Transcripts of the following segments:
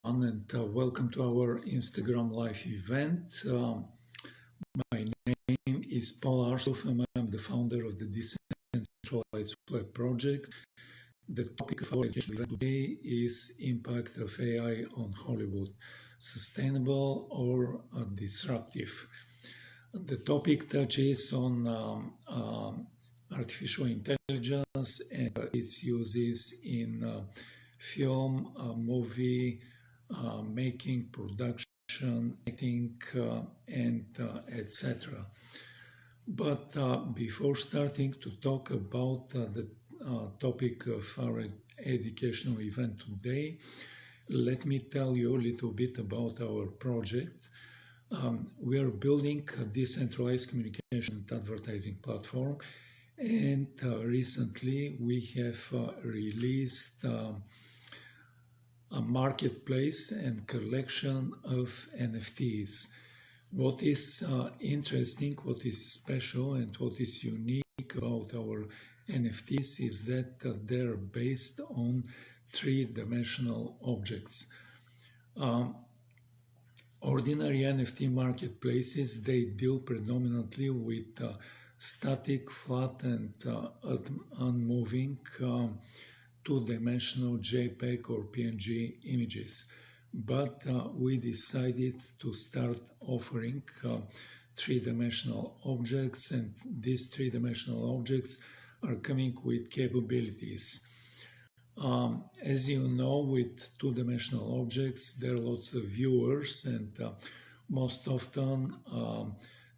And welcome to our Instagram live event. My name is Paul Arsov and I'm the founder of the Decentralized Web project. The topic of our event today is impact of AI on Hollywood, sustainable or disruptive. The topic touches on artificial intelligence and its uses in film, movie, making, production, acting, and etc. But before starting to talk about the topic of our educational event today, let me tell you a little bit about our project. We are building a decentralized communication and advertising platform, and recently we have released a marketplace and collection of NFTs. What is interesting, what is special, and what is unique about our NFTs is that they're based on three-dimensional objects. Ordinary NFT marketplaces, they deal predominantly with static, flat, and unmoving two-dimensional JPEG or PNG images. But we decided to start offering three-dimensional objects, and these three-dimensional objects are coming with capabilities. As you know, with two-dimensional objects, there are lots of viewers, and most often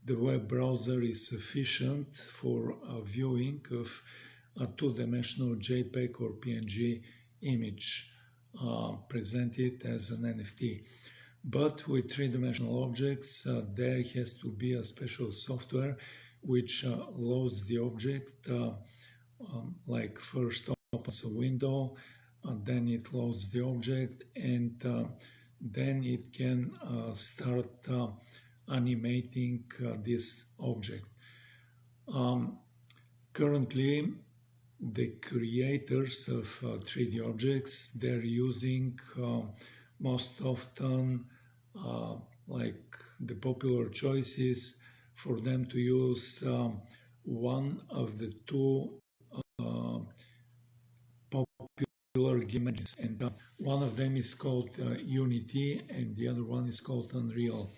the web browser is sufficient for viewing of a two-dimensional JPEG or PNG image presented as an NFT. But with three-dimensional objects, there has to be a special software which loads the object, like first opens a window, then it loads the object, and then it can start animating this object. Currently, the creators of 3D objects, they're using most often like the popular choices for them to use one of the two popular game engines, and one of them is called Unity and the other one is called Unreal.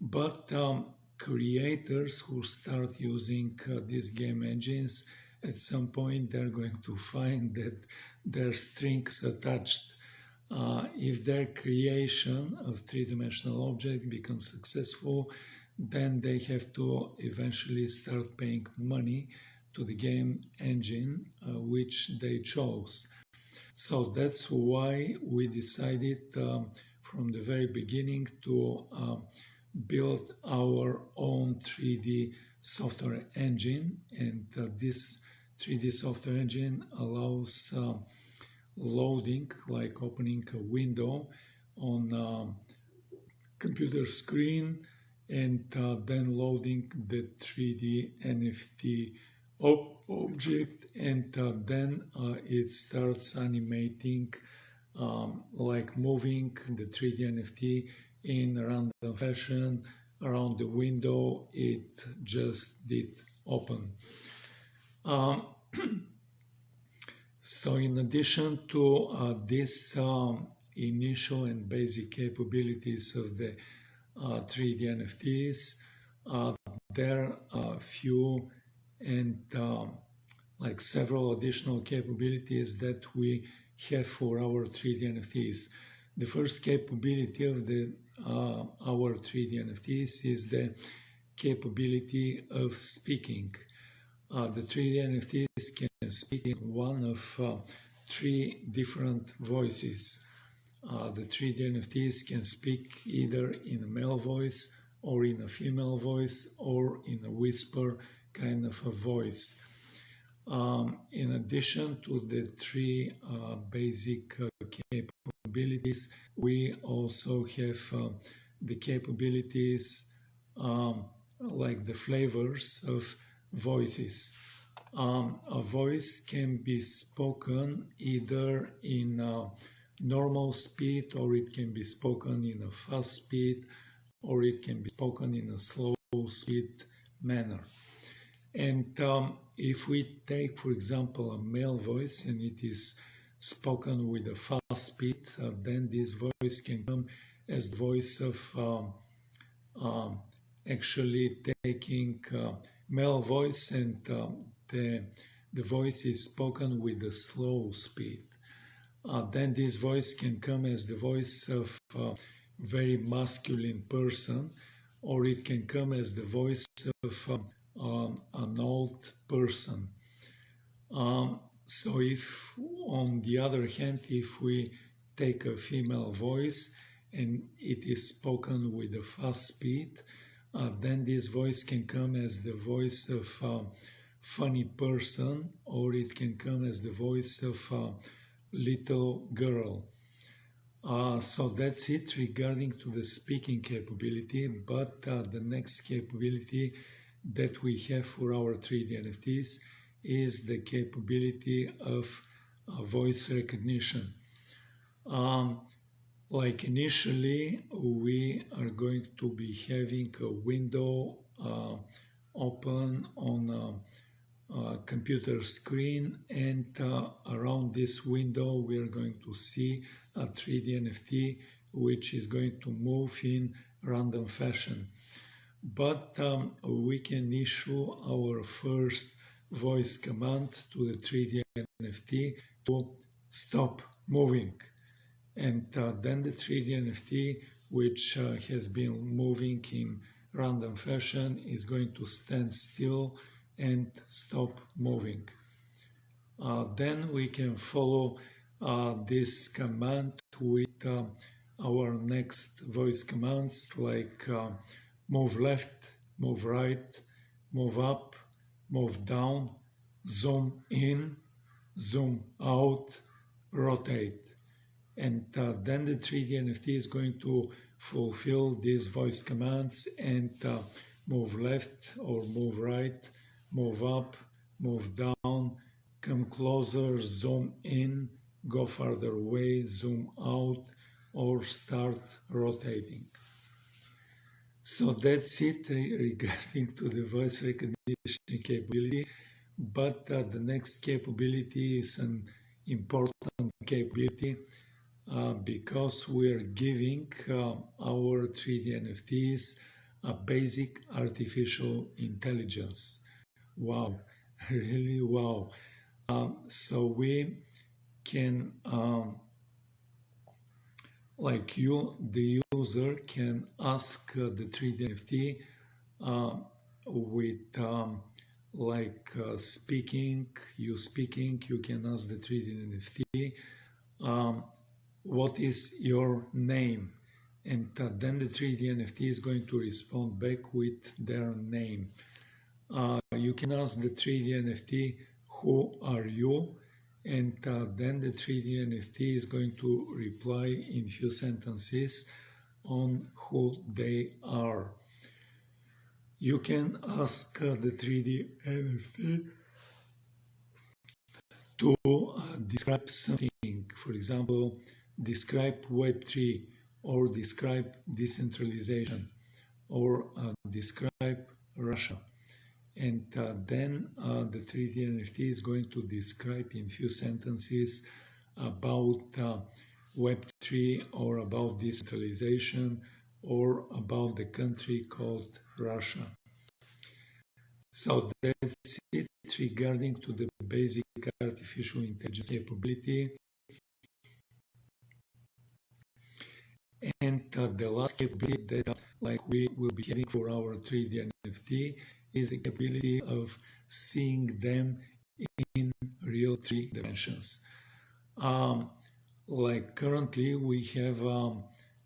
But creators who start using these game engines, at some point they're going to find that there are strings attached. If their creation of three-dimensional object becomes successful, then they have to eventually start paying money to the game engine which they chose. So that's why we decided from the very beginning to build our own 3D software engine, and this 3D software engine allows loading, like opening a window on a computer screen and then loading the 3D NFT object, and then it starts animating, like moving the 3D NFT in a random fashion around the window it just did open. So in addition to this initial and basic capabilities of the 3D NFTs, there are few and like several additional capabilities that we have for our 3D NFTs. The first capability of our 3D NFTs is the capability of speaking. The 3D NFTs can speak in one of three different voices. The 3D NFTs can speak either in a male voice or in a female voice or in a whisper kind of a voice. In addition to the three basic capabilities, we also have the capabilities like the flavors of voices. A voice can be spoken either in normal speed, or it can be spoken in a fast speed, or it can be spoken in a slow speed manner. And if we take, for example, a male voice and it is spoken with a fast speed, then this voice can come as the voice of um, actually taking male voice, and the voice is spoken with a slow speed. Then this voice can come as the voice of a very masculine person, or it can come as the voice of an old person. So if, on the other hand, if we take a female voice and it is spoken with a fast speed, then this voice can come as the voice of a funny person, or it can come as the voice of a little girl. So that's it regarding to the speaking capability, but the next capability that we have for our 3D NFTs is the capability of voice recognition. Like initially, we are going to be having a window open on a computer screen, and around this window we are going to see a 3D NFT which is going to move in random fashion. But we can issue our first voice command to the 3D NFT to stop moving. And then the 3D NFT, which has been moving in random fashion, is going to stand still and stop moving. Then we can follow this command with our next voice commands, like move left, move right, move up, move down, zoom in, zoom out, rotate. And then the 3D NFT is going to fulfill these voice commands and move left or move right, move up, move down, come closer, zoom in, go farther away, zoom out, or start rotating. So that's it regarding to the voice recognition capability. But the next capability is an important capability because we are giving our 3D NFTs a basic artificial intelligence. Wow, really wow. So we can, the user can ask the 3D NFT with speaking, you can ask the 3D NFT, what is your name? And then the 3D NFT is going to respond back with their name. You can ask the 3D NFT, who are you? And then the 3D NFT is going to reply in few sentences on who they are. You can ask the 3D NFT to describe something. For example, describe Web3, or describe decentralization, or describe Russia. And then the 3D NFT is going to describe in few sentences about Web3, or about decentralization, or about the country called Russia. So that's it regarding to the basic artificial intelligence capability. And the last capability that we will be having for our 3D NFT is the capability of seeing them in real 3 dimensions. Currently we have a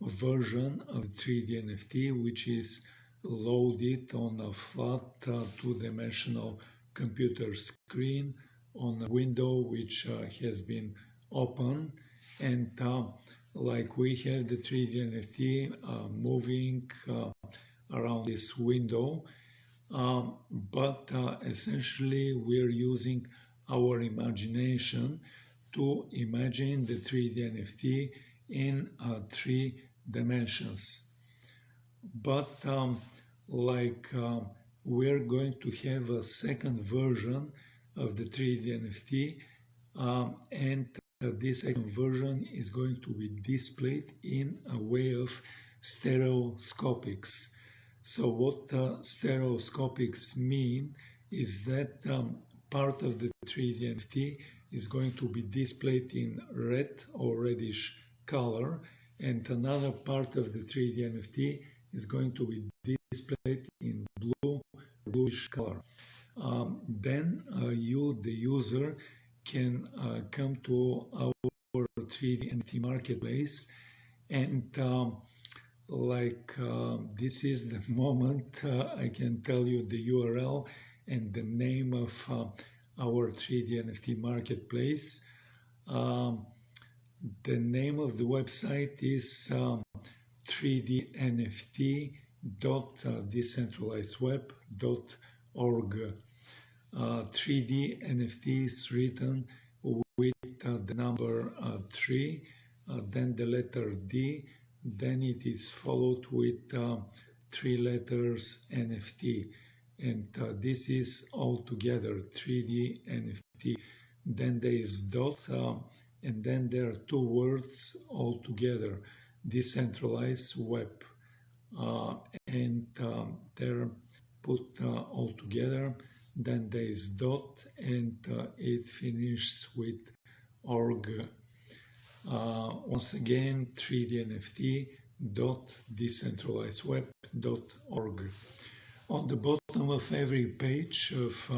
version of 3D NFT which is loaded on a flat 2-dimensional computer screen on a window which has been open, and we have the 3D NFT moving around this window, but essentially we're using our imagination to imagine the 3D NFT in 3 dimensions. But we're going to have a second version of the 3D NFT, and this second version is going to be displayed in a way of stereoscopics. So what stereoscopics mean is that part of the 3D NFT is going to be displayed in red or reddish color, and another part of the 3D NFT is going to be displayed in bluish color. Then you, the user, can come to our 3D NFT marketplace, and this is the moment I can tell you the URL and the name of our 3D NFT marketplace. The name of the website is 3dnft.decentralizedweb.org. 3D NFT is written with the number 3, then the letter D, then it is followed with 3 letters NFT. And this is all together 3D NFT. Then there is dot, and then there are 2 words all together, decentralized web. And they're put all together. Then there is dot, and it finishes with org. Once again, 3dnft.decentralizedweb.org. On the bottom of every page of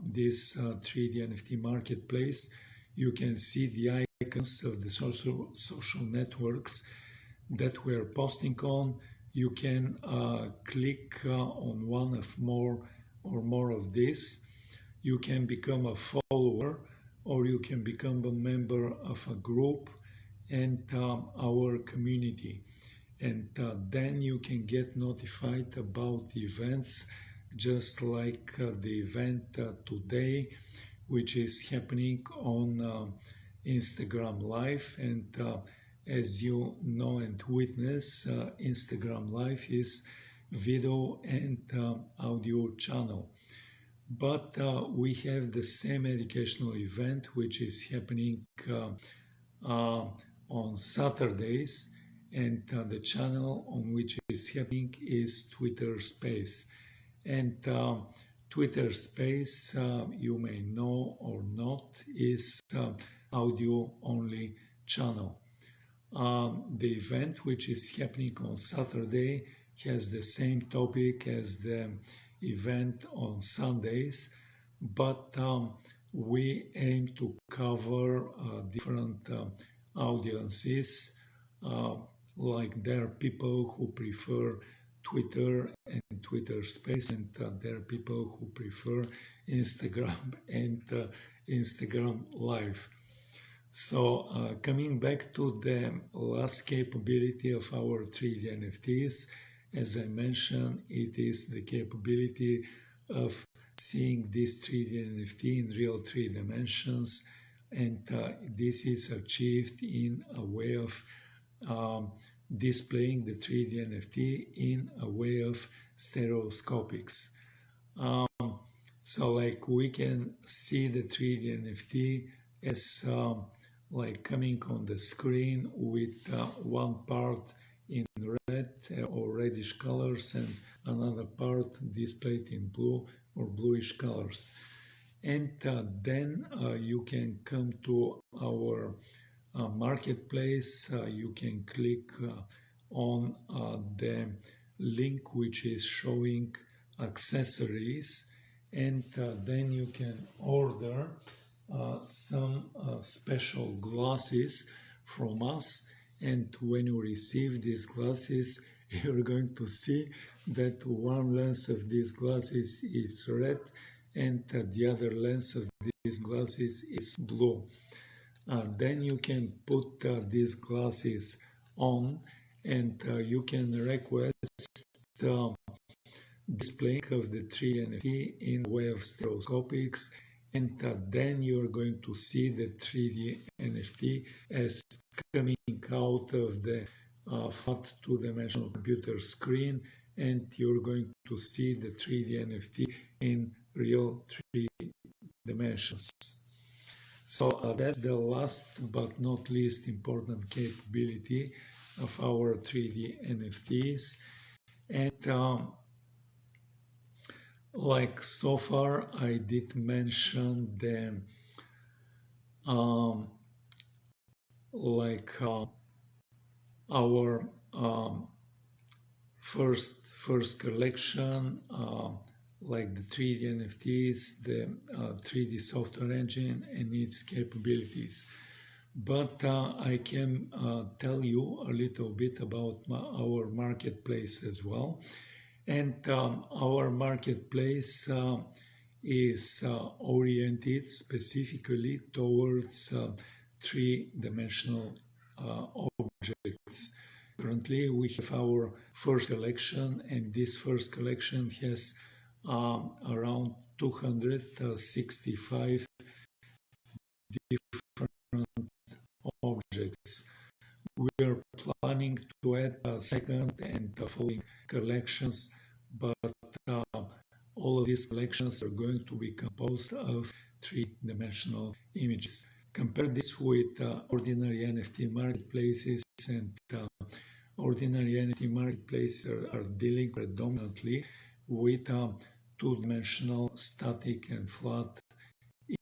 this 3D NFT marketplace, you can see the icons of the social networks that we are posting on. You can click on one of more of this. You can become a follower, or you can become a member of a group and our community. And then you can get notified about the events, just like the event today, which is happening on Instagram Live. And as you know and witness, Instagram Live is video and audio channel. But we have the same educational event, which is happening on Saturdays, and the channel on which it is happening is Twitter Space. And Twitter Space, you may know or not, is audio only channel. The event, which is happening on Saturday, has the same topic as the event on Sundays, but we aim to cover different audiences. Like there are people who prefer Twitter and Twitter Space, and there are people who prefer Instagram and Instagram Live. So coming back to the last capability of our 3D NFTs, as I mentioned, it is the capability of seeing this 3D NFT in real 3 dimensions, and this is achieved in a way of displaying the 3D NFT in a way of stereoscopics. So like we can see the 3D NFT as like coming on the screen with one part in red or reddish colors and another part displayed in blue or bluish colors. And then you can come to our marketplace. You can click on the link which is showing accessories, and then you can order some special glasses from us. And when you receive these glasses, you're going to see that one lens of these glasses is red and the other lens of these glasses is blue. Then you can put these glasses on, and you can request displaying of the 3D NFT in way of stereoscopics, and then you're going to see the 3D NFT as coming out of the flat two-dimensional computer screen, and you're going to see the 3D NFT in real 3 dimensions. So that's the last but not least important capability of our 3D NFTs. And like so far, I did mention the our first collection, like the 3D NFTs, the 3D software engine and its capabilities. But I can tell you a little bit about our marketplace as well. And our marketplace is oriented specifically towards three-dimensional objects. Currently, we have our first collection, and this first collection has around 265 different objects. We are planning to add a second and following collections, but all of these collections are going to be composed of three-dimensional images. Compare this with ordinary NFT marketplaces, and ordinary NFT marketplaces are dealing predominantly with two-dimensional static and flat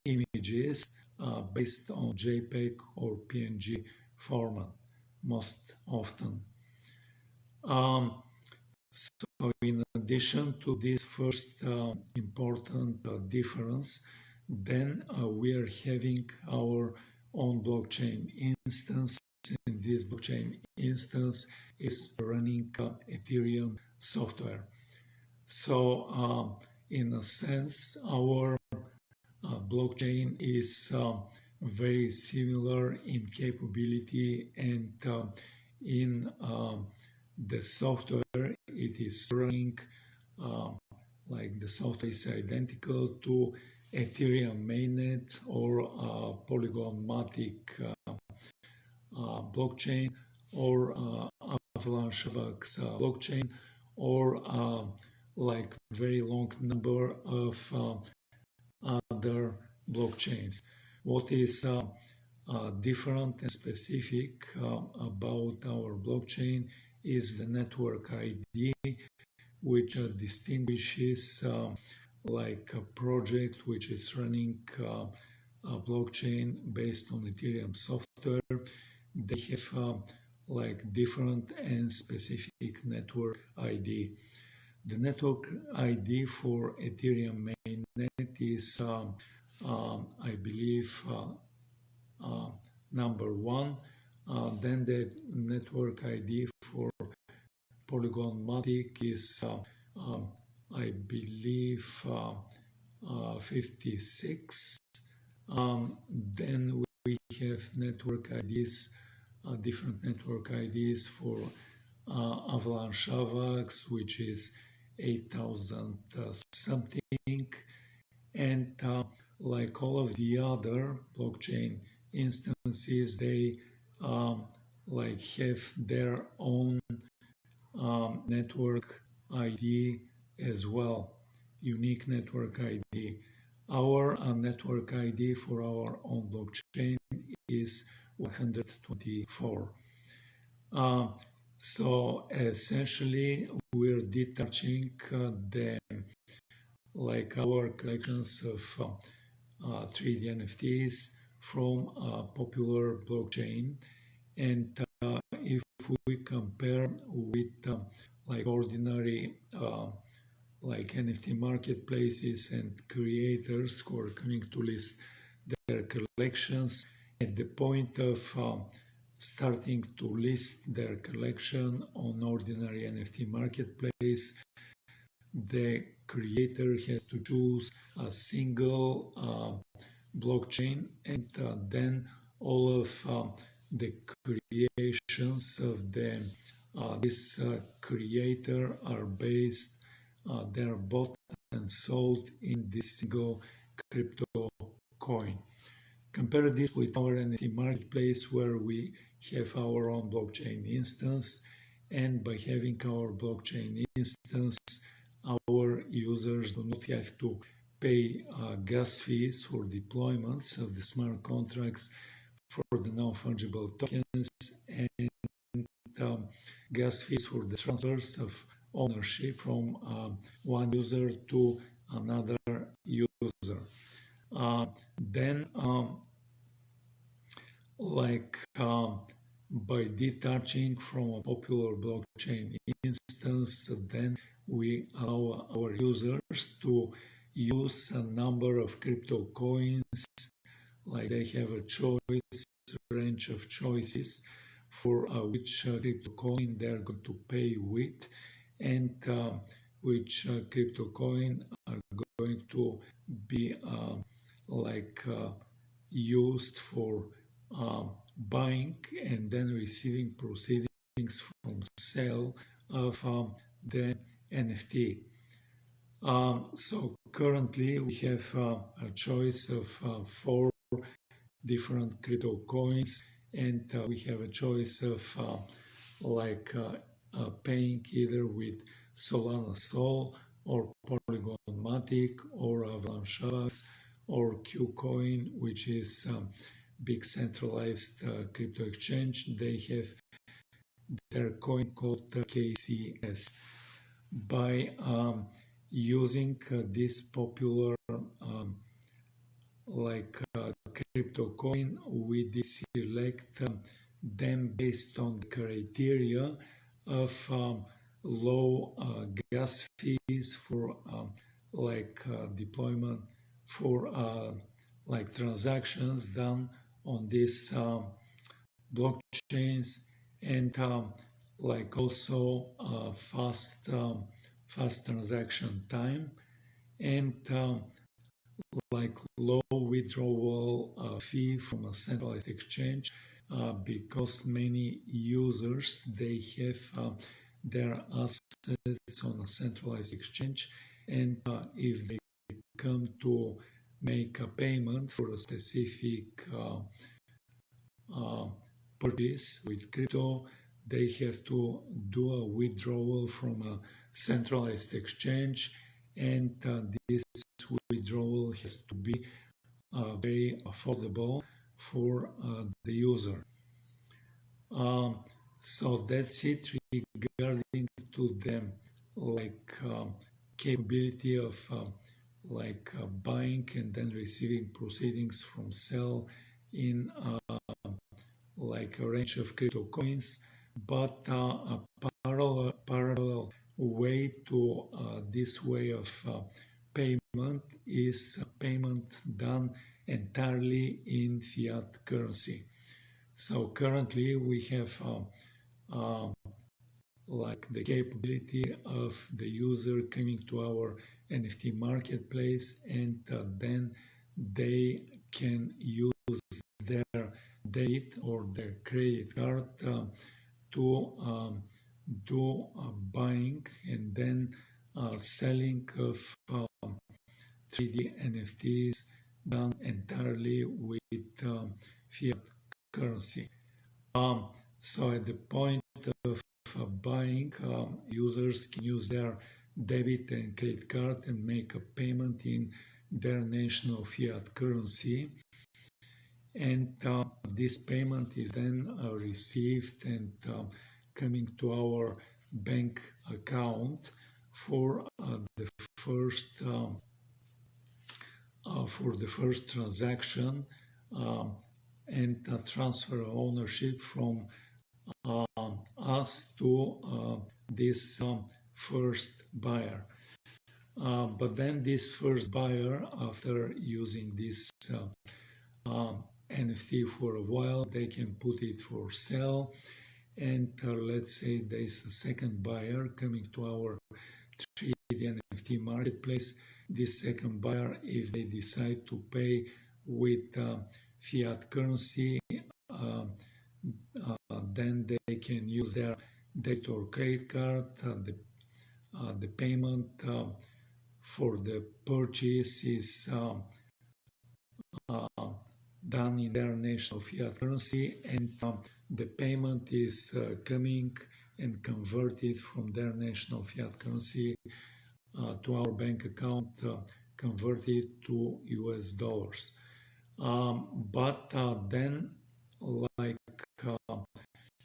images based on JPEG or PNG format most often. So in addition to this first important difference, then we are having our own blockchain instance, and this blockchain instance is running Ethereum software. So in a sense, our blockchain is very similar in capability, and in the software it is running like the software is identical to Ethereum mainnet or Polygon Matic blockchain, or Avalanche blockchain, or like very long number of other blockchains. What is different and specific about our blockchain is the network ID, which distinguishes like a project which is running a blockchain based on Ethereum software. They have like different and specific network ID. The network ID for Ethereum mainnet is, I believe, number 1. Then the network ID for Polygon Matic is, I believe, 56. Then we have network IDs, different network IDs for Avalanche AVAX, which is 8,000 something, and like all of the other blockchain instances, they like have their own network ID as well, unique network ID. Our network ID for our own blockchain is 124. So essentially, we're detaching our collections of 3D NFTs from a popular blockchain, and if we compare with like ordinary like NFT marketplaces and creators who are coming to list their collections, at the point of starting to list their collection on ordinary NFT marketplace, the creator has to choose a single blockchain, and then all of the creations of this creator are based, they are bought and sold in this single crypto coin. Compare this with our NFT marketplace where we have our own blockchain instance, and by having our blockchain instance, our users do not have to pay gas fees for deployments of the smart contracts for the non-fungible tokens and gas fees for the transfers of ownership from one user to another user. Then, by detaching from a popular blockchain instance, then we allow our users to use a number of crypto coins, like they have a range of choices for which crypto coin they're going to pay with, and which crypto coin are going to be used for buying and then receiving proceedings from sale of the NFT. So currently we have a choice of 4 different crypto coins, and we have a choice of paying either with Solana Sol or Polygon Matic or Avalanche or Qcoin, which is big centralized crypto exchange. They have their coin called KCS. By using this popular crypto coin, we select them based on the criteria of low gas fees for deployment for transactions done on these blockchains, and also fast transaction time, and low withdrawal fee from a centralized exchange, because many users, they have their assets on a centralized exchange, and if they come to make a payment for a specific purchase with crypto, they have to do a withdrawal from a centralized exchange, and this withdrawal has to be very affordable for the user. So that's it regarding to the capability of buying and then receiving proceedings from sale in a range of crypto coins, but a parallel way to this way of payment is payment done entirely in fiat currency. So currently we have the capability of the user coming to our NFT marketplace, and then they can use their debit or their credit card to do buying and then selling of 3D NFTs done entirely with fiat currency. So at the point of buying, users can use their debit and credit card and make a payment in their national fiat currency, and this payment is then received and coming to our bank account for the first transaction, and transfer ownership from us to this first buyer. But then this first buyer, after using this NFT for a while, they can put it for sale, and let's say there's a second buyer coming to our 3D NFT marketplace. This second buyer, if they decide to pay with fiat currency, then they can use their debit or credit card. The payment for the purchase is uh, done in their national fiat currency, and the payment is coming and converted from their national fiat currency to our bank account, converted to US dollars. But then, like uh,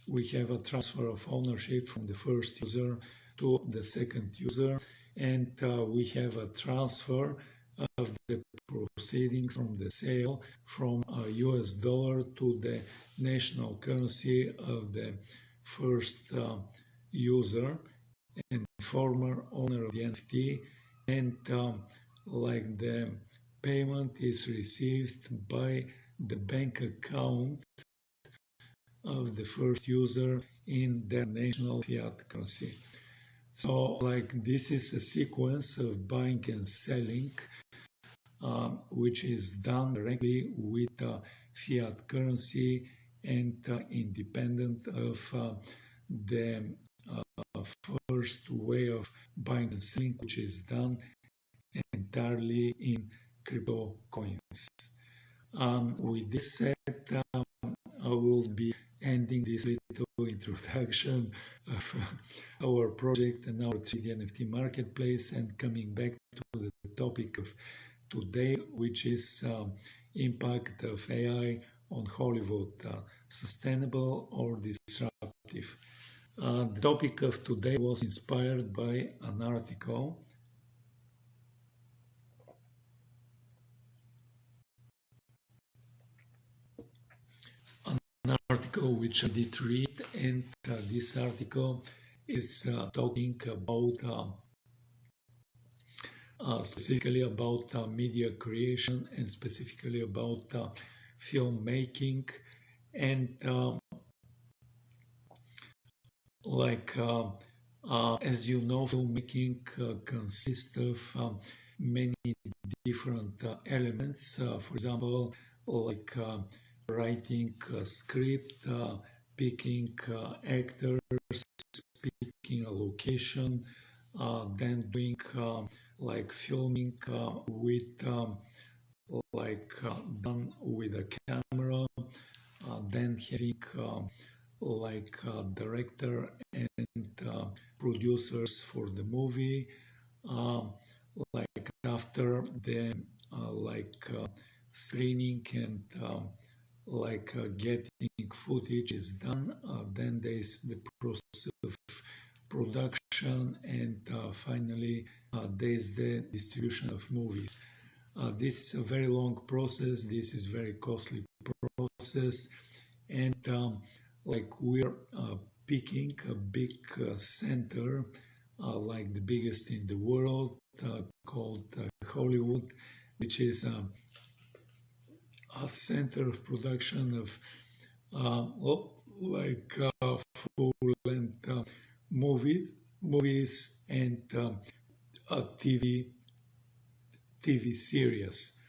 we have a transfer of ownership from the first user to the second user, and we have a transfer of the proceedings from the sale from a US dollar to the national currency of the first user and former owner of the NFT, and like the payment is received by the bank account of the first user in their national fiat currency. So like this is a sequence of buying and selling which is done directly with fiat currency and independent of the first way of buying and selling, which is done entirely in crypto coins. With this said, I will be ending this little introduction of our project and our 3D NFT marketplace and coming back to the topic of today, which is impact of AI on Hollywood, sustainable or disruptive. The topic of today was inspired by an article which I did read, and this article is talking about specifically about media creation and specifically about filmmaking, and as you know, filmmaking consists of many different elements. For example, like writing a script, picking actors, picking a location, then doing like filming with done with a camera, then having like director and producers for the movie. Like after the screening and getting footage is done, then there is the process of production, and finally there is the distribution of movies. This is a very long process. This is very costly process, and we're picking a big center, like the biggest in the world, called Hollywood, which is a center of production of full-length movies and TV series.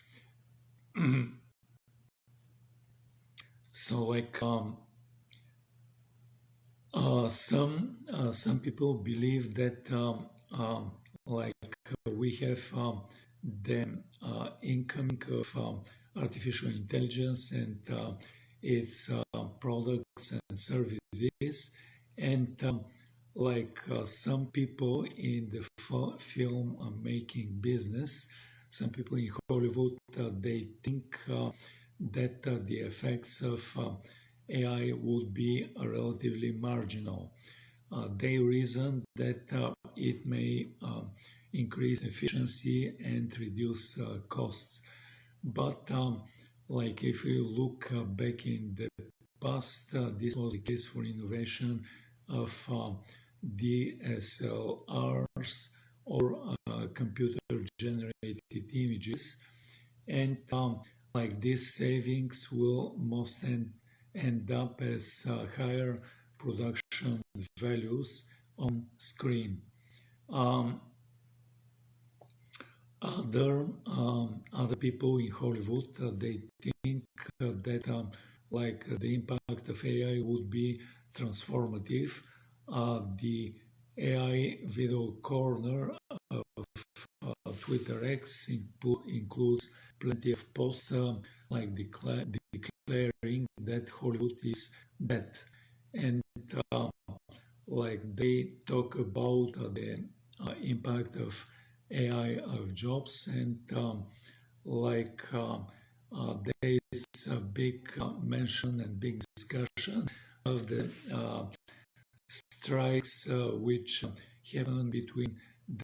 So some people believe that we have the incoming of artificial intelligence and its products and services, and some people in the film making business, some people in Hollywood, they think that the effects of AI would be relatively marginal. They reason that it may increase efficiency and reduce costs. But if you look back in the past, this was the case for innovation of DSLRs or computer-generated images, and these savings will most end up as higher production values on screen. Other people in Hollywood, they think that the impact of AI would be transformative. The AI video corner of Twitter X includes plenty of posts like declaring that Hollywood is dead, and like they talk about the impact of AI of jobs, and like there is a big mention and big discussion of the strikes which happened between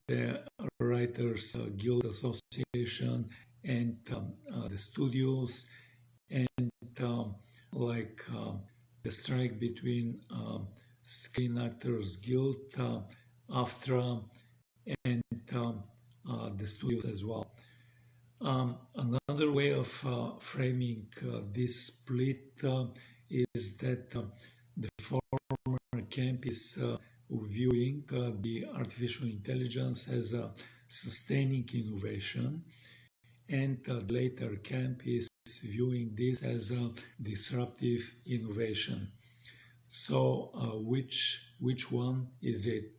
the Writers Guild Association and the studios, and like the strike between Screen Actors Guild, AFTRA, and the studios as well. Another way of framing this split is that the former camp is viewing the artificial intelligence as a sustaining innovation, and the later camp is viewing this as a disruptive innovation. So, which one is it?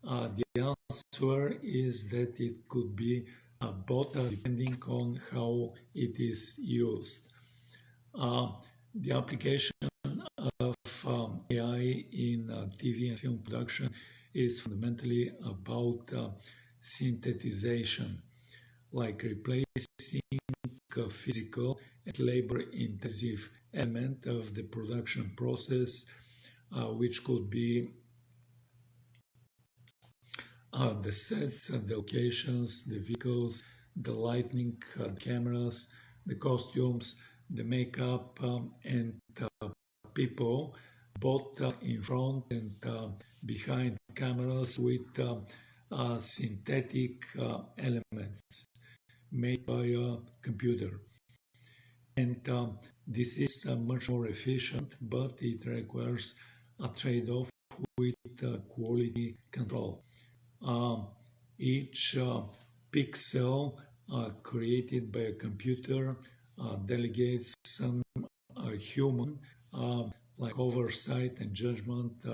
The answer is that it could be both depending on how it is used. The application of AI in TV and film production is fundamentally about synthesization, like replacing a physical and labor-intensive element of the production process, which could be the sets, the locations, the vehicles, the lighting, the cameras, the costumes, the makeup, and people, both in front and behind cameras, with synthetic elements made by a computer. And this is much more efficient, but it requires a trade-off with quality control. Each pixel created by a computer delegates some human like oversight and judgment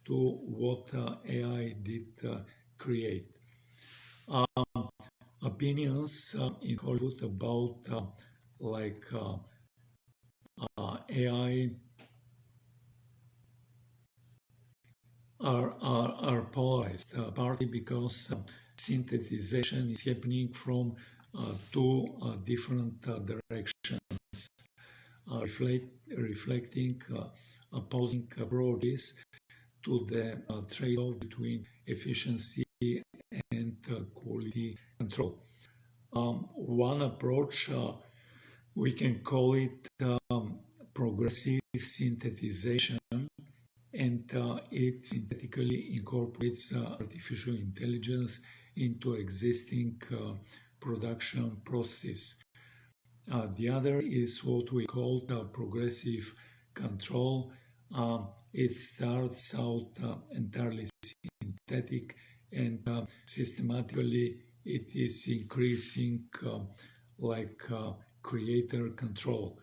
to what AI did create. Opinions in Hollywood about like AI are polarized, partly because synthesization is happening from two different directions, reflecting opposing approaches to the trade-off between efficiency and quality control. One approach, we can call it progressive synthesization, and it synthetically incorporates artificial intelligence into existing production processes. The other is what we call progressive control. It starts out entirely synthetic, and systematically it is increasing like creator control.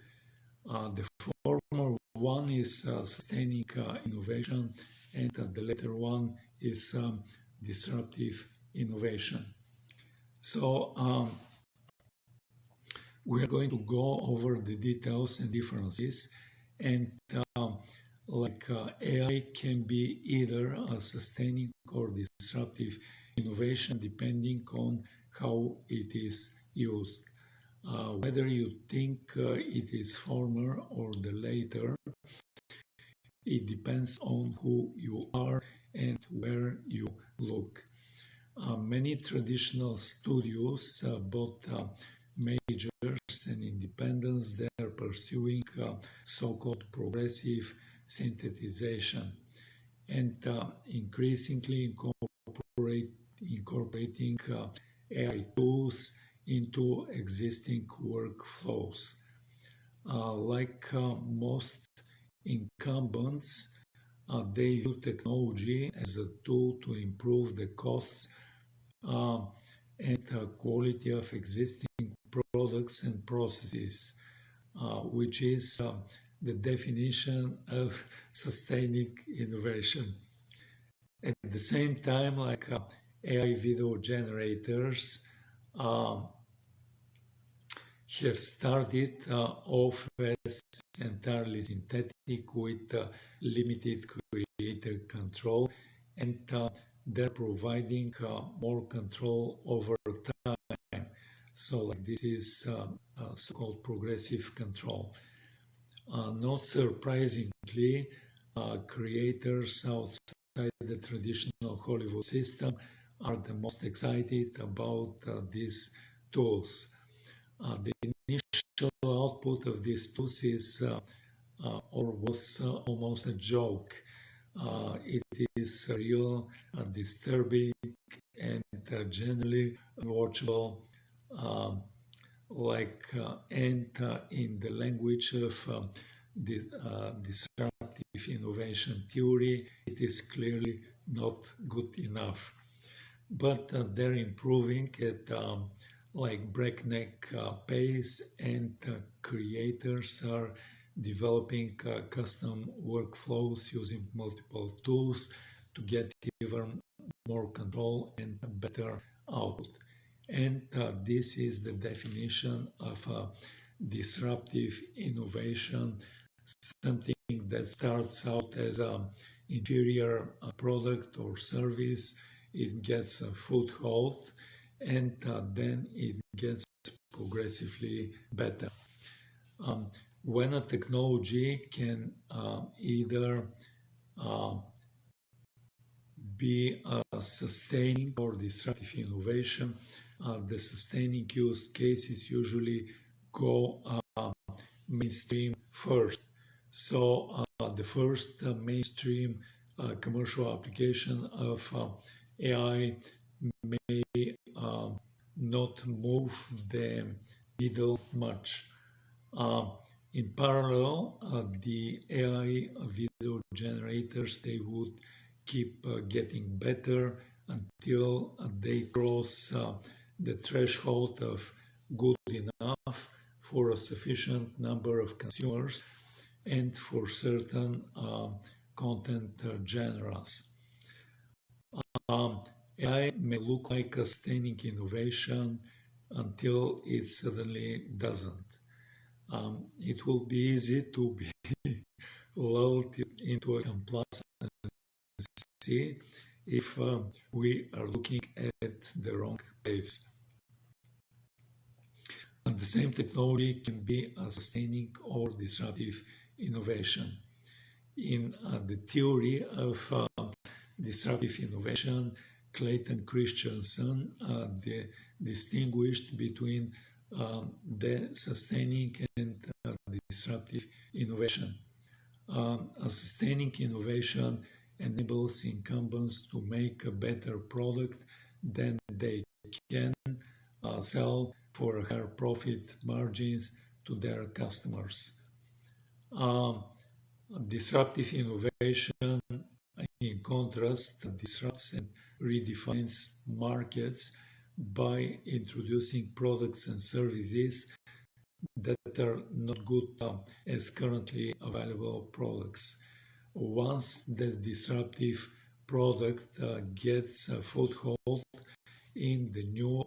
The former one is sustaining innovation, and the later one is disruptive innovation. So we are going to go over the details and differences, and like AI can be either a sustaining or disruptive innovation depending on how it is used. Whether you think it is former or the later, it depends on who you are and where you look. Many traditional studios, both majors and independents, they are pursuing so-called progressive synthesization, and increasingly incorporating AI tools into existing workflows. Like most incumbents, they view technology as a tool to improve the costs and quality of existing products and processes, which is the definition of sustaining innovation. At the same time, like AI video generators uh, have started off as entirely synthetic with limited creator control, and they're providing more control over time. So like this is so-called progressive control. Not surprisingly, creators outside the traditional Hollywood system are the most excited about these tools. The initial output of these tools is or was almost a joke. It is real, disturbing, and generally unwatchable. Um, and in the language of the disruptive innovation theory, it is clearly not good enough. But they're improving at like breakneck pace, and creators are developing custom workflows using multiple tools to get even more control and better output. And this is the definition of disruptive innovation, something that starts out as an inferior product or service. It gets a foothold, and then it gets progressively better. Um, when a technology can either uh, be sustaining or disruptive innovation, the sustaining use cases usually go mainstream first. So the first mainstream commercial application of AI may not move the needle much. Uh, in parallel, the AI video generators, they would keep getting better until they cross the threshold of good enough for a sufficient number of consumers and for certain content genres. AI may look like a sustaining innovation until it suddenly doesn't. It will be easy to be lulled into a complacency if we are looking at the wrong place. And the same technology can be a sustaining or disruptive innovation. In the theory of disruptive innovation, Clayton Christensen distinguished between the sustaining and disruptive innovation. A sustaining innovation enables incumbents to make a better product than they can sell for higher profit margins to their customers. Disruptive innovation, in contrast, disrupts and redefines markets by introducing products and services that are not good as currently available products. Once the disruptive product gets a foothold in the new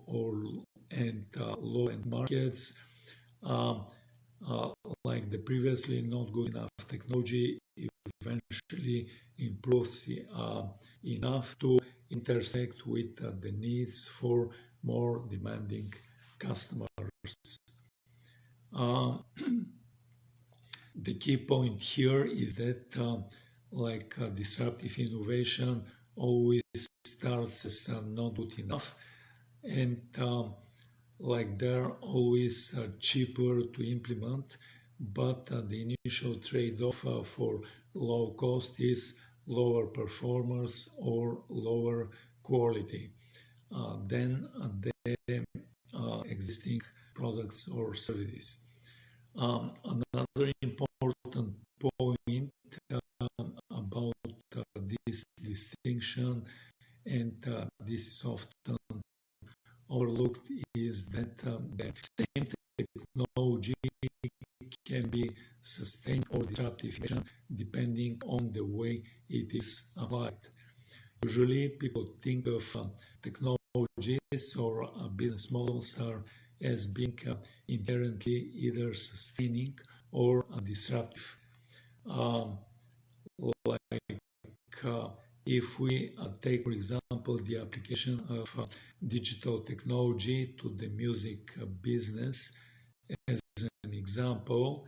and low-end markets, like the previously not good enough technology eventually improves enough to intersect with the needs for more demanding customers. The key point here is that disruptive innovation always starts as not good enough, and they're always cheaper to implement, but the initial trade-off for low cost is lower performance or lower quality than the existing products or services. Another important point about this distinction, and this is often overlooked, is that the same technology can be sustained or disruptive depending on the way it is applied. Usually people think of technology technologies or business models are as being inherently either sustaining or disruptive. Like if we take, for example, the application of digital technology to the music business as an example,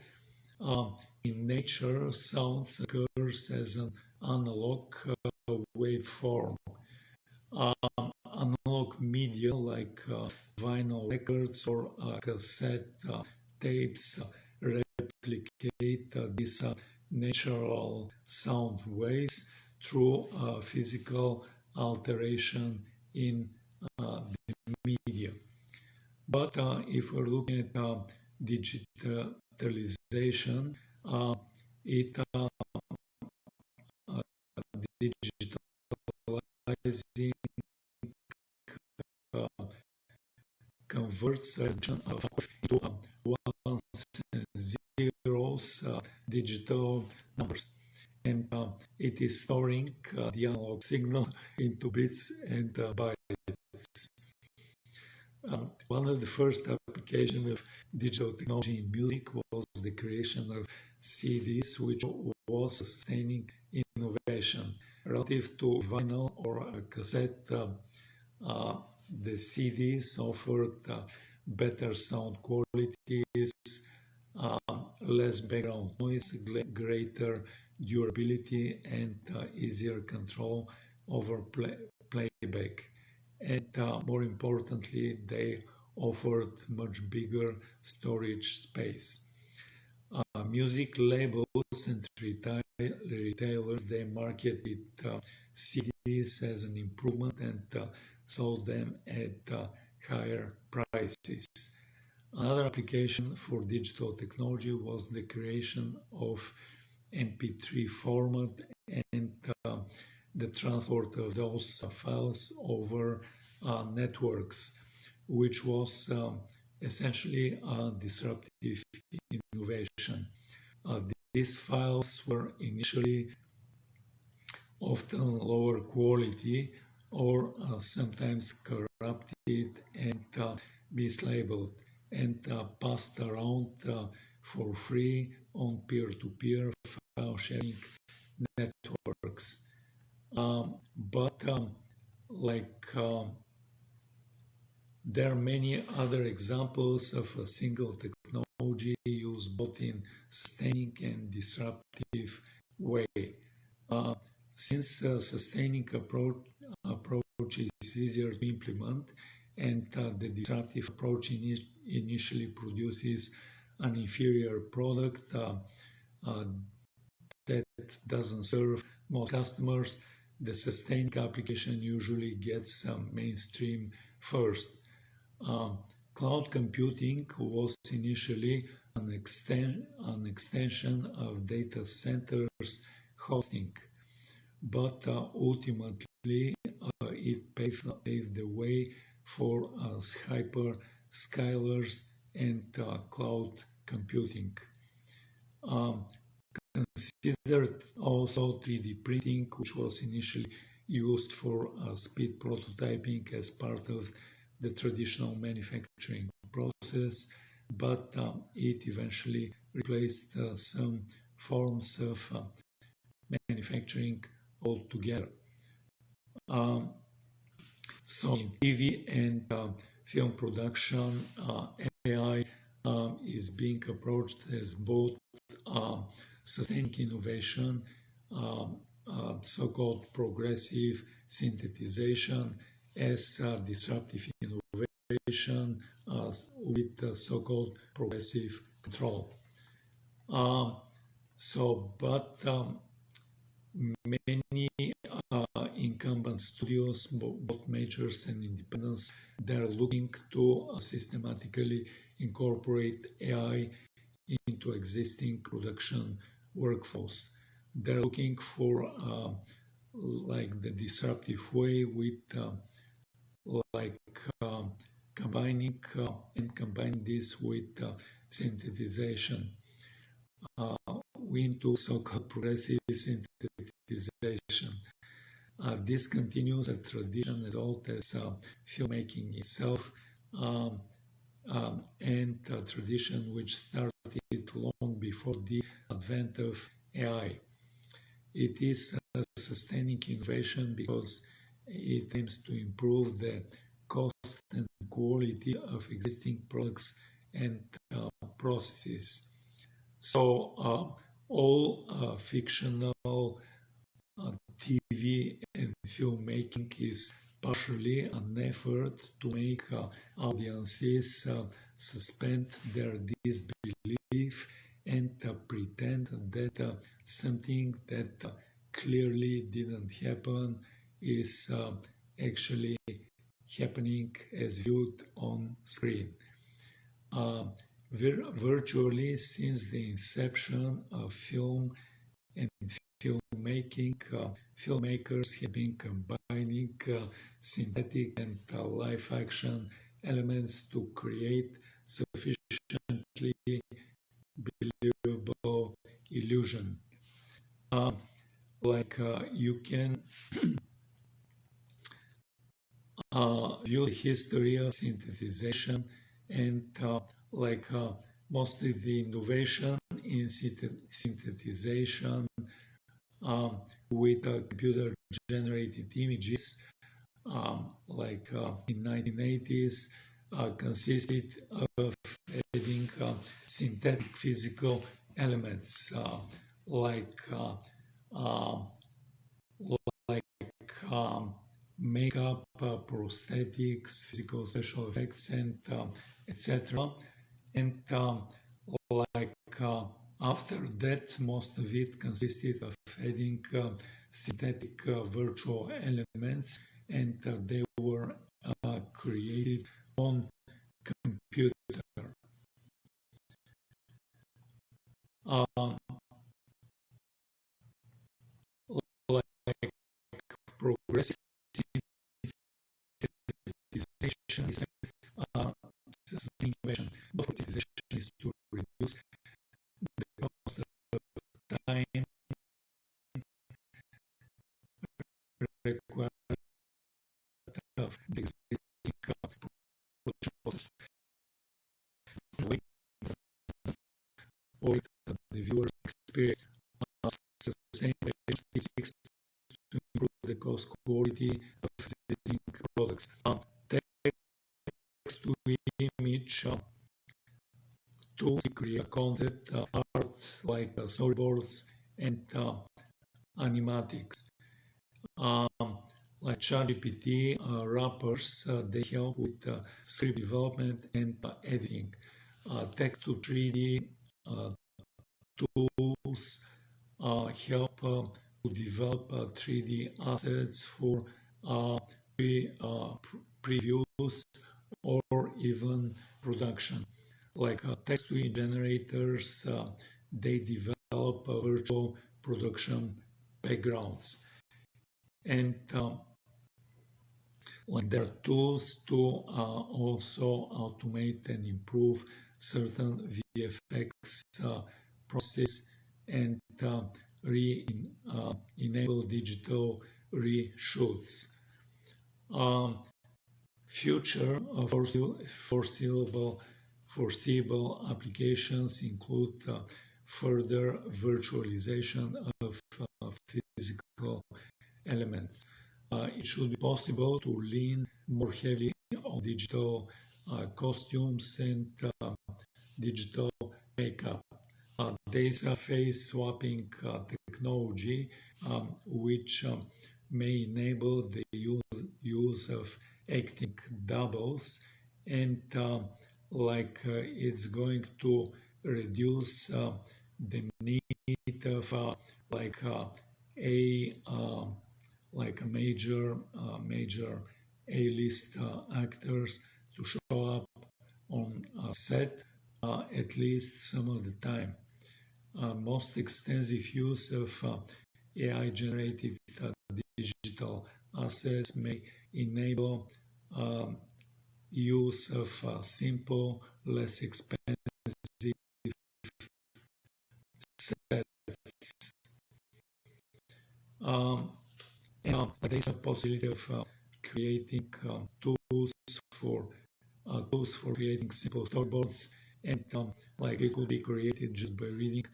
in nature, sound occurs as an analog waveform. Analog media like vinyl records or cassette tapes replicate these natural sound waves through physical alteration in the media. But if we're looking at digitalization, it digitalizing converts a region of into ones and zeros digital numbers. And it is storing the analog signal into bits and bytes. One of the first applications of digital technology in music was the creation of CDs, which was sustaining innovation. Relative to vinyl or a cassette, the CDs offered better sound qualities, less background noise, greater durability, and easier control over playback. And more importantly, they offered much bigger storage space. Music labels and retailers, they marketed CDs as an improvement and sold them at higher prices. Another application for digital technology was the creation of MP3 format and the transport of those files over networks, which was essentially a disruptive innovation. These files were initially often lower quality or sometimes corrupted and mislabeled and passed around for free on peer-to-peer file sharing networks. But there are many other examples of a single technology used both in sustaining and disruptive way. Since sustaining approach is easier to implement and the disruptive approach initially produces an inferior product that doesn't serve most customers, the sustaining application usually gets mainstream first. Cloud computing was initially an extension of data centers hosting, but ultimately it paved the way for hyperscalers and cloud computing. Considered also 3D printing, which was initially used for speed prototyping as part of the traditional manufacturing process, but it eventually replaced some forms of manufacturing altogether. So in TV and film production, AI is being approached as both sustaining innovation, so-called progressive synthesization, as disruptive innovation with so-called progressive control. But many incumbent studios, both majors and independents, they're looking to systematically incorporate AI into existing production workflows. They're looking for the disruptive way with combining this with synthesization. We into so-called progressive synthesization. This continues a tradition as old as filmmaking itself, um, and a tradition which started long before the advent of AI. It is a sustaining innovation because it aims to improve the cost and quality of existing products and processes. So all fictional TV and filmmaking is partially an effort to make audiences suspend their disbelief and pretend that something that clearly didn't happen is actually happening as viewed on screen. Uh, Virtually since the inception of film and filmmaking, filmmakers have been combining synthetic and live action elements to create sufficiently believable illusion. Uh, you can view the history of synthesization and mostly the innovation in synthesization with computer generated images in 1980s consisted of adding synthetic physical elements like uh, uh, like makeup, prosthetics, physical special effects, and etc. And like after that, most of it consisted of adding synthetic virtual elements, and they were created on computer. Um, like progressive synthesization is uh, innovation. But synthesization is to reduce the cost of time required of the existing production process, or the viewer's experience. The same basics to improve the cost quality of existing products. Text to image to create concept art like storyboards and animatics. Um, like ChatGPT wrappers, they help with script development and editing. Text to 3D tools help to develop 3D assets for uh, previews or even production. Like text-to generators, they develop virtual production backgrounds. And there are tools to also automate and improve certain VFX process and enable digital reshoots. Future foreseeable applications include further virtualization of physical elements. It should be possible to lean more heavily on digital costumes and digital makeup. There's a face swapping technology which may enable the use of acting doubles, and it's going to reduce the need of a like a major A-list actors to show up on set at least some of the time. Most extensive use of AI-generated digital assets may enable use of simple, less expensive sets. Um, There is a possibility of creating for tools for creating simple storyboards, and like it could be created just by reading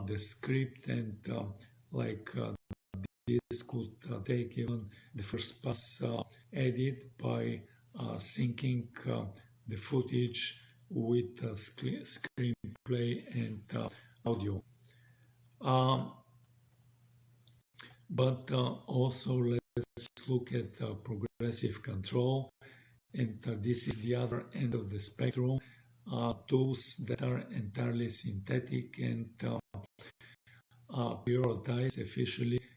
the script, and like this could take even the first pass edit by syncing the footage with screenplay and audio. Um, but also let's look at progressive control, and this is the other end of the spectrum. Tools that are entirely synthetic and prioritize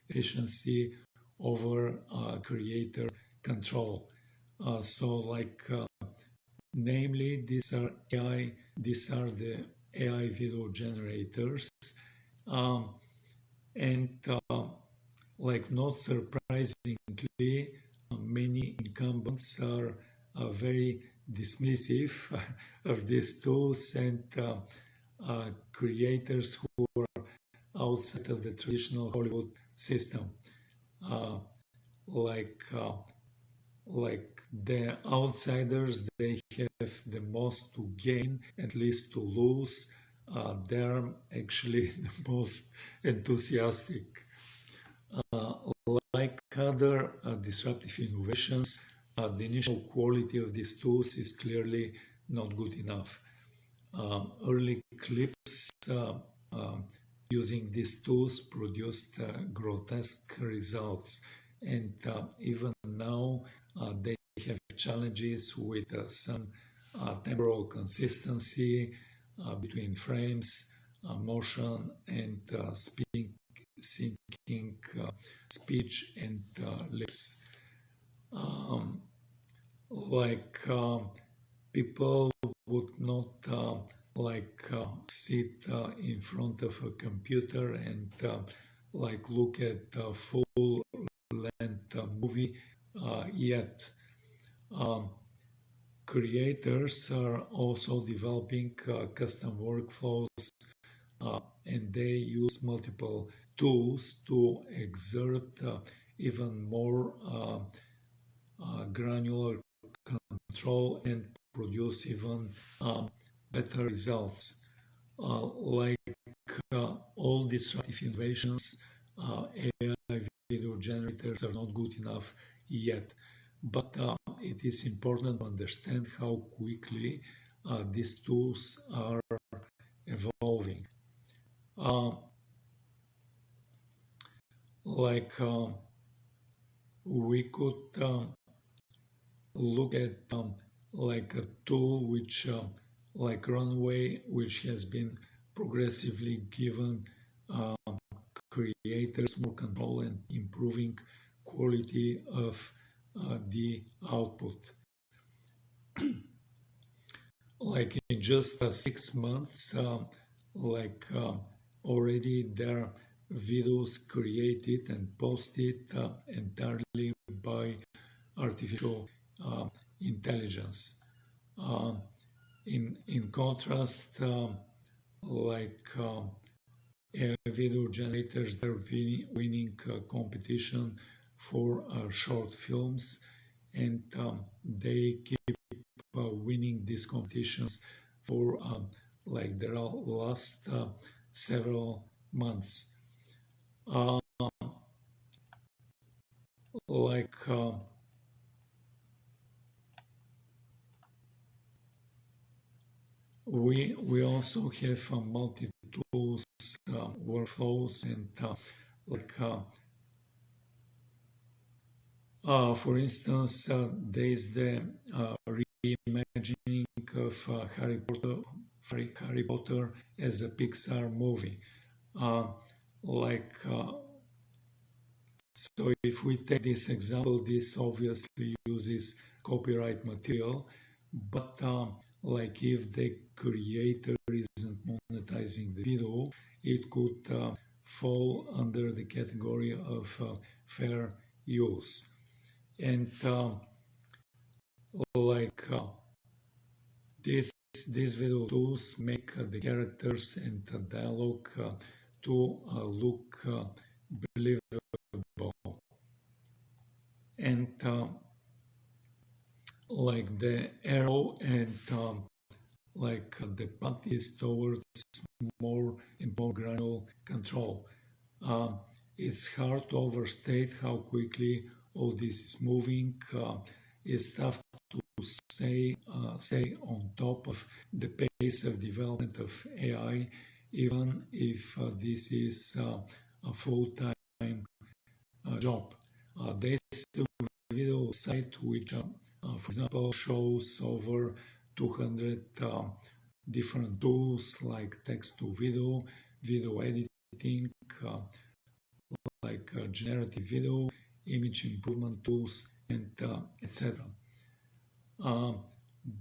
efficiency over creator control. Namely, these are the AI video generators, um, and like not surprisingly, many incumbents are very dismissive of these tools, and creators who are outside of the traditional Hollywood system, uh, like uh, like the outsiders, they have the most to gain, at least to lose. They're actually the most enthusiastic. Uh, like other disruptive innovations, the initial quality of these tools is clearly not good enough. Early clips um, using these tools produced grotesque results, and even now they have challenges with some temporal consistency between frames, motion, and syncing speech and lips. Um, like people would not sit in front of a computer and like look at a full length movie yet. Um, Creators are also developing custom workflows, and they use multiple tools to exert even more granular control and produce even better results. Like all disruptive innovations, AI video generators are not good enough yet. But it is important to understand how quickly these tools are evolving. Uh, like we could look at like a tool which like Runway, which has been progressively given uh, creators more control and improving quality of the output. Like in just 6 months, already there are videos created and posted entirely by artificial intelligence. Um, in contrast, like video generators, they're winning competition for short films, and they keep winning these competitions for like the last several months. Uh, like we also have multi tools workflows, and like for instance, there is the reimagining of Harry Potter as a Pixar movie. Uh, like so, if we take this example, this obviously uses copyright material, but like if the creator isn't monetizing the video, it could fall under the category of fair use. And like these video tools make the characters and the dialogue to look believable. and like the arrow and the path is towards more and more granular control. Um, it's hard to overstate how quickly all this is moving. It's tough to stay on top of the pace of development of AI, even if this is a full-time job. There's a video site which, for example, shows over 200 different tools like text to video, video editing, generative video, image improvement tools, and etc.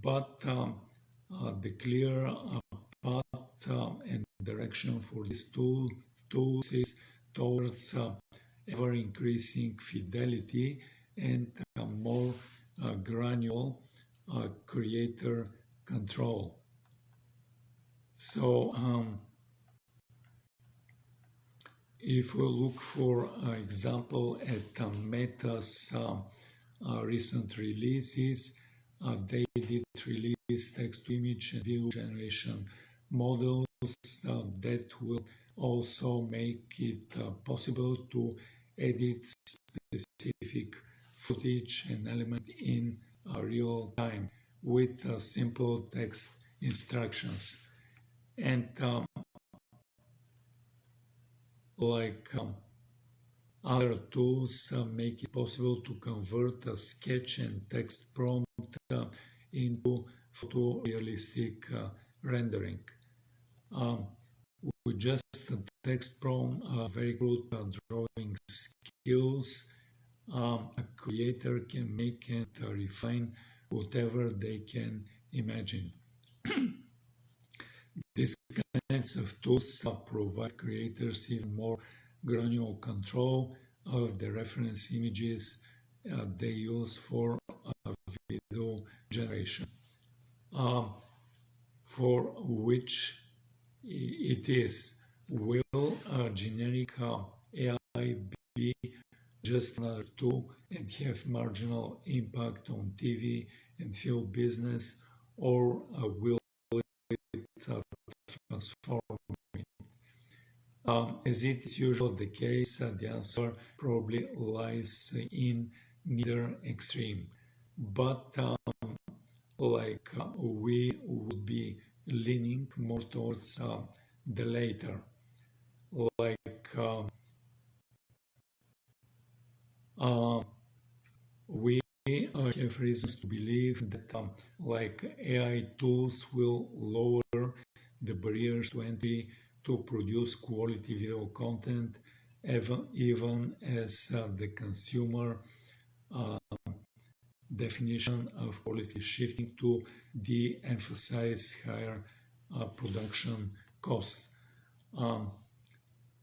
But the clear path and direction for these tools is towards ever increasing fidelity and more granular creator control. So if we look for example at Meta's recent releases, they did release text-to-image and video generation models that will also make it possible to edit specific footage and element in real time with simple text instructions. And other tools make it possible to convert a sketch and text prompt into photorealistic rendering. With just a text prompt, very good drawing skills, a creator can make and refine whatever they can imagine. These kinds of tools provide creators even more granular control of the reference images they use for video generation, for which it is. Will generic AI be just another tool and have marginal impact on TV and film business, or will it transform it? As it is usually the case, the answer probably lies in neither extreme. But we would be leaning more towards the later. We have reasons to believe that AI tools will lower the barriers to entry to produce quality video content, even as the consumer definition of quality is shifting to de-emphasize higher production costs.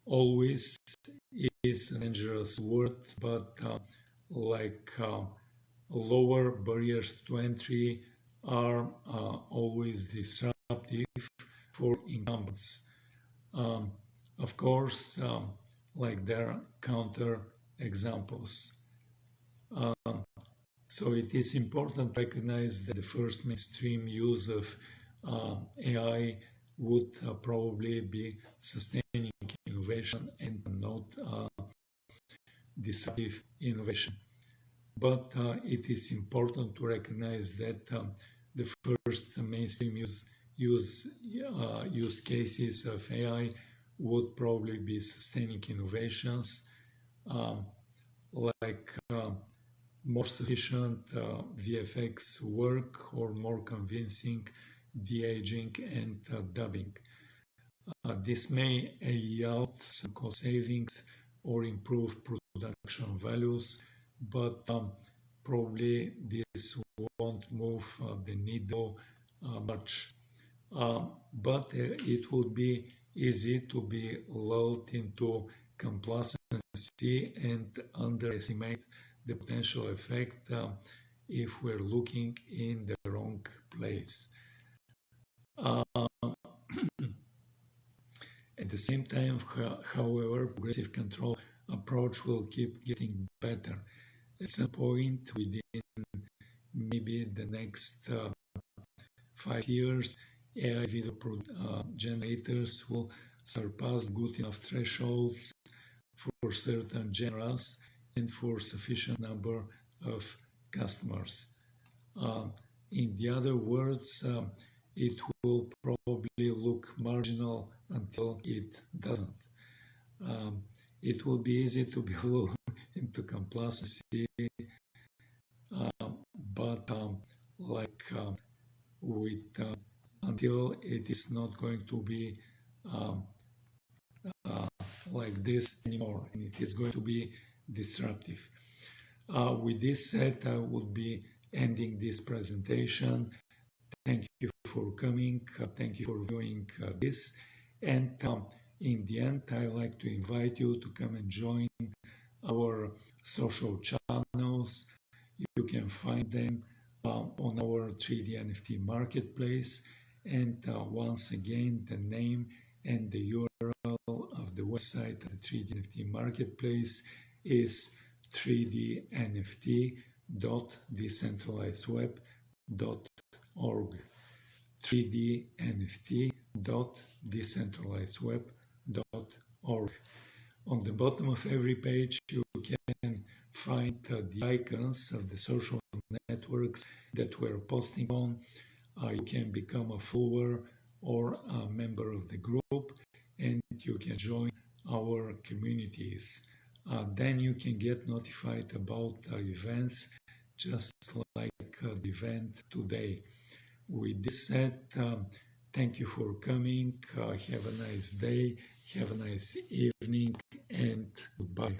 Always is a dangerous word, but lower barriers to entry are always disruptive for incumbents. Of course, there are counter examples. So it is important to recognize that the first mainstream use of AI would probably be sustaining innovation and not disruptive innovation. But it is important to recognize that the first mainstream use cases of AI would probably be sustaining innovations more sufficient VFX work or more convincing de-aging and dubbing. This may yield some cost savings or improve production values, but probably this won't move the needle much. But it would be easy to be lulled into complacency and underestimate the potential effect if we're looking in the wrong place. At the same time, however, progressive control approach will keep getting better. at some point within maybe the next 5 years, AI video generators will surpass good enough thresholds for certain genres and for sufficient number of customers. In the other words, it will probably look marginal until it doesn't. It will be easy to be lulled into complacency, but until it is not going to be like this anymore, and it is going to be disruptive. With this said, I will be ending this presentation. Thank you for coming. Thank you for viewing this. And in the end, I like to invite you to come and join our social channels. You can find them on our 3D NFT marketplace. And once again, the name and the URL of the website of the 3D NFT marketplace is 3dnft.decentralizedweb.org. 3dnft.decentralizedweb.org. On the bottom of every page, you can find the icons of the social networks that we're posting on. You can become a follower or a member of the group, and you can join our communities. Then you can get notified about events, just like the event today. With this said, thank you for coming. Have a nice day, have a nice evening, and goodbye.